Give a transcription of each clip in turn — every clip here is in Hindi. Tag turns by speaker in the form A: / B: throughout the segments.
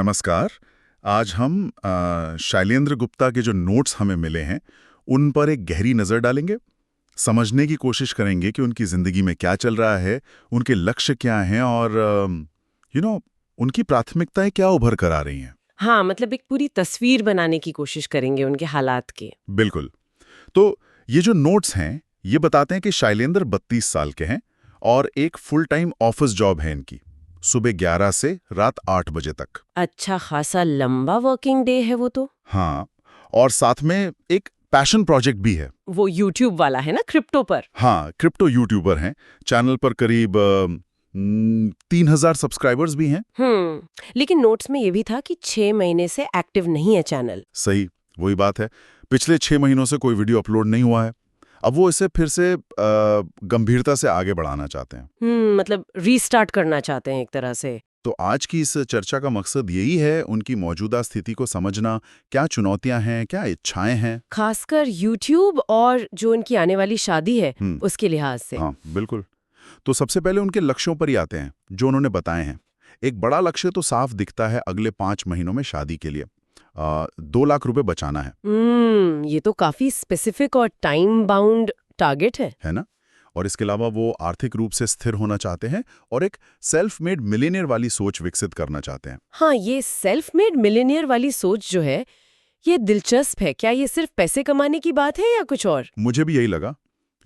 A: नमस्कार। आज हम शैलेंद्र गुप्ता के जो नोट्स हमें मिले हैं उन पर एक गहरी नज़र डालेंगे। समझने की कोशिश करेंगे कि उनकी ज़िंदगी में क्या चल रहा है, उनके लक्ष्य क्या हैं और उनकी प्राथमिकताएं क्या उभर कर आ रही हैं।
B: हाँ, मतलब एक पूरी तस्वीर बनाने की कोशिश करेंगे उनके हालात की।
A: बिल्कुल। तो ये जो नोट्स हैं ये बताते हैं कि शैलेंद्र 32 साल के हैं और एक फुल टाइम ऑफिस जॉब है इनकी, सुबह 11 से रात 8 बजे तक।
B: अच्छा खासा लंबा वर्किंग डे है वो तो।
A: हाँ, और साथ में एक पैशन प्रोजेक्ट भी है।
B: वो यूट्यूब वाला है ना, क्रिप्टो पर।
A: हाँ, क्रिप्टो यूट्यूबर हैं। चैनल पर करीब 3000 सब्सक्राइबर्स भी हैं।
B: लेकिन नोट्स में ये भी था कि 6 महीने से एक्टिव नहीं है चैनल।
A: सही, वही बात है। पिछले 6 महीनों से कोई वीडियो अपलोड नहीं हुआ है। अब वो इसे फिर से गंभीरता से आगे बढ़ाना चाहते हैं।
B: मतलब रीस्टार्ट करना चाहते हैं एक तरह से।
A: तो आज की इस चर्चा का मकसद यही है, उनकी मौजूदा स्थिति को समझना, क्या चुनौतियां हैं, क्या इच्छाएं हैं,
B: खासकर यूट्यूब और जो उनकी आने वाली शादी है उसके लिहाज से।
A: हाँ बिल्कुल। तो सबसे पहले उनके लक्ष्यों पर ही आते हैं जो उन्होंने बताए हैं। एक बड़ा लक्ष्य तो साफ दिखता है, अगले 5 महीनों में शादी के लिए 2 लाख रुपए बचाना है।
B: ये तो काफी स्पेसिफिक और टाइम बाउंड टारगेट है
A: ना? और इसके अलावा वो आर्थिक रूप से स्थिर होना चाहते हैं और एक सेल्फ मेड मिलियनियर वाली सोच विकसित करना चाहते हैं।
B: हाँ, ये सेल्फ मेड मिलियनियर वाली सोच जो है ये दिलचस्प है। क्या ये सिर्फ पैसे कमाने की बात है या कुछ और?
A: मुझे भी यही लगा।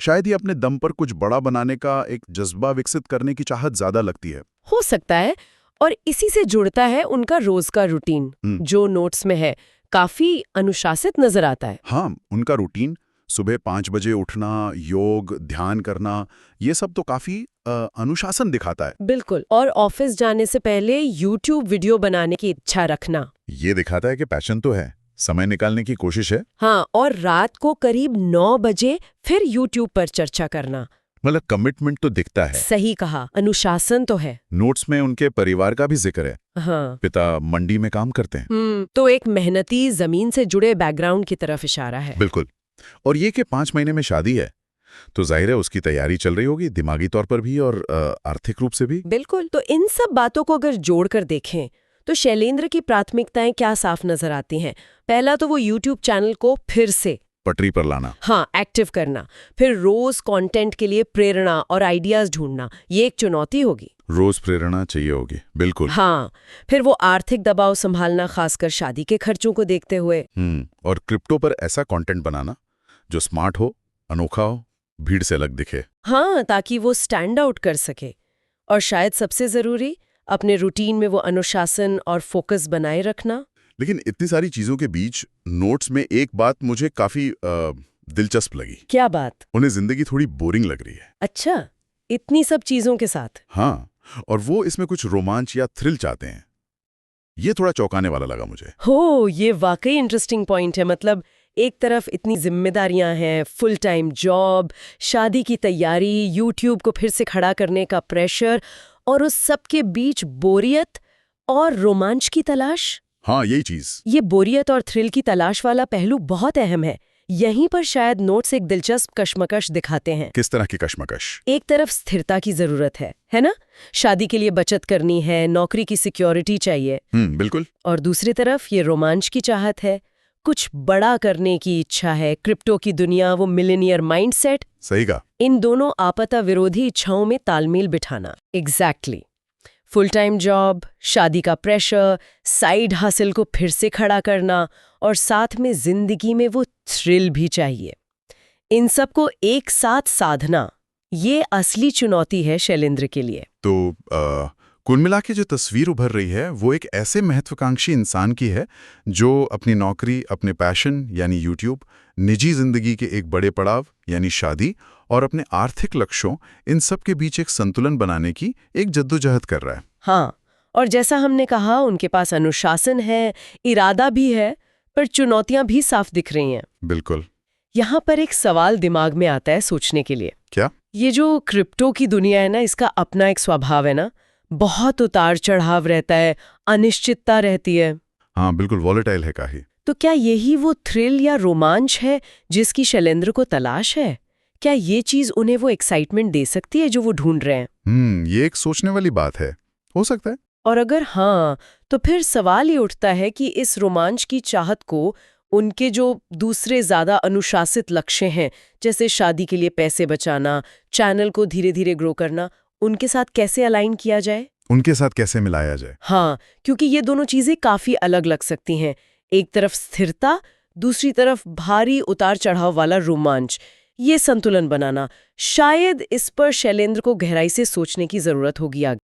A: शायद ये अपने दम पर कुछ बड़ा बनाने का एक जज्बा विकसित करने की चाहत ज्यादा लगती है।
B: हो सकता है। और इसी से जुड़ता है उनका रोज का रूटीन जो नोट्स में है, काफी अनुशासित नजर आता है।
A: हाँ, उनका रूटीन, सुबह 5 बजे उठना, योग, ध्यान करना, ये सब तो काफी अनुशासन दिखाता है।
B: बिल्कुल। और ऑफिस जाने से पहले यूट्यूब वीडियो बनाने की इच्छा रखना,
A: ये दिखाता है कि पैशन तो है, समय निकालने की कोशिश है।
B: हाँ, और रात को करीब 9 बजे फिर यूट्यूब पर चर्चा करना।
A: मतलब कमिटमेंट तो दिखता है।
B: सही कहा, अनुशासन तो है।
A: नोट्स में उनके परिवार का भी जिक्र है।
B: हाँ।
A: पिता मंडी में काम करते हैं।
B: तो एक मेहनती, जमीन से जुड़े बैकग्राउंड की तरफ इशारा है।
A: बिल्कुल। और ये कि 5 महीने में शादी है, तो जाहिर है उसकी तैयारी चल रही होगी, दिमागी तौर पर भी और आर्थिक रूप से भी।
B: बिल्कुल। तो इन सब बातों को अगर जोड़कर देखें तो शैलेंद्र की प्राथमिकताएं क्या साफ नजर आती हैं। पहला तो वो यूट्यूब चैनल को फिर से
A: पटरी पर लाना,
B: हाँ, एक्टिव करना। फिर रोज कंटेंट के लिए प्रेरणा और आइडियाज ढूंढना, ये एक चुनौती होगी।
A: रोज प्रेरणा चाहिए होगी, बिल्कुल।
B: हाँ, फिर वो आर्थिक दबाव संभालना, खासकर शादी के खर्चों को देखते हुए।
A: और क्रिप्टो पर ऐसा कंटेंट बनाना जो स्मार्ट हो, अनोखा हो, भीड़ से अलग दिखे।
B: हाँ, ताकि वो स्टैंड आउट कर सके। और शायद सबसे जरूरी, अपने रूटीन में वो अनुशासन और फोकस बनाए रखना।
A: लेकिन इतनी सारी चीजों के बीच नोट्स में एक बात मुझे काफी दिलचस्प लगी।
B: क्या बात?
A: उन्हें जिंदगी थोड़ी बोरिंग लग रही है।
B: अच्छा, इतनी सब चीजों के साथ?
A: हाँ, और वो इसमें कुछ रोमांच या थ्रिल चाहते हैं। ये थोड़ा चौंकाने वाला लगा मुझे।
B: हो, ये वाकई इंटरेस्टिंग पॉइंट है। मतलब एक तरफ इतनी जिम्मेदारियां हैं, फुल टाइम जॉब, शादी की तैयारी, यूट्यूब को फिर से खड़ा करने का प्रेशर, और उस सब के बीच बोरियत और रोमांच की तलाश।
A: हाँ, यही चीज।
B: ये बोरियत और थ्रिल की तलाश वाला पहलू बहुत अहम है। यहीं पर शायद नोट्स एक दिलचस्प कश्मकश दिखाते हैं।
A: किस तरह की कश्मकश?
B: एक तरफ स्थिरता की जरूरत है ना? शादी के लिए बचत करनी है, नौकरी की सिक्योरिटी चाहिए।
A: बिल्कुल।
B: और दूसरी तरफ ये रोमांच की चाहत है, कुछ बड़ा करने की इच्छा है, क्रिप्टो की दुनिया, वो मिलेनियर माइंडसेट।
A: सही कहा।
B: इन दोनों आपदा विरोधी इच्छाओं में तालमेल बिठाना। एग्जैक्टली। फुल टाइम जॉब, शादी का प्रेशर, साइड हासिल को फिर से खड़ा करना, और साथ में जिंदगी में वो थ्रिल भी चाहिए। इन सब को एक साथ साधना, ये असली चुनौती है शैलेंद्र के लिए।
A: तो कुल मिला के जो तस्वीर उभर रही है वो एक ऐसे महत्वाकांक्षी इंसान की है जो अपनी नौकरी, अपने पैशन यानी यूट्यूब, निजी जिंदगी के एक बड़े पड़ाव यानी शादी और अपने आर्थिक लक्ष्यों, इन सब के बीच एक संतुलन बनाने की एक जद्दोजहद कर रहा है।
B: हाँ, और जैसा हमने कहा, उनके पास अनुशासन है, इरादा भी है, पर चुनौतियां भी साफ दिख रही हैं।
A: बिल्कुल।
B: यहाँ पर एक सवाल दिमाग में आता है सोचने के लिए।
A: क्या?
B: ये जो क्रिप्टो की दुनिया है ना, इसका अपना एक स्वभाव है ना, बहुत उतार चढ़ाव रहता है, अनिश्चितता रहती है।
A: हाँ बिल्कुल, वॉलेटाइल है काफी।
B: तो क्या यही वो थ्रिल या रोमांच है जिसकी शैलेंद्र को तलाश है? क्या ये चीज उन्हें वो एक्साइटमेंट दे सकती है जो वो ढूंढ रहे हैं?
A: ये एक सोचने वाली बात है। हो सकता है।
B: और अगर हाँ, तो फिर सवाल ये उठता है कि इस रोमांच की चाहत को उनके जो दूसरे ज़्यादा अनुशासित लक्ष्य हैं, जैसे शादी के लिए पैसे बचाना, चैनल को धीरे धीरे ग्रो करना, उनके साथ कैसे अलाइन किया जाए?
A: उनके साथ कैसे मिलाया जाए?
B: हाँ, क्योंकि ये दोनों चीज़ें काफ़ी अलग लग सकती हैं। एक तरफ स्थिरता, दूसरी तरफ भारी उतार चढ़ाव वाला रोमांच। ये संतुलन बनाना, शायद इस पर शैलेंद्र को गहराई से सोचने की ज़रूरत होगी आगे।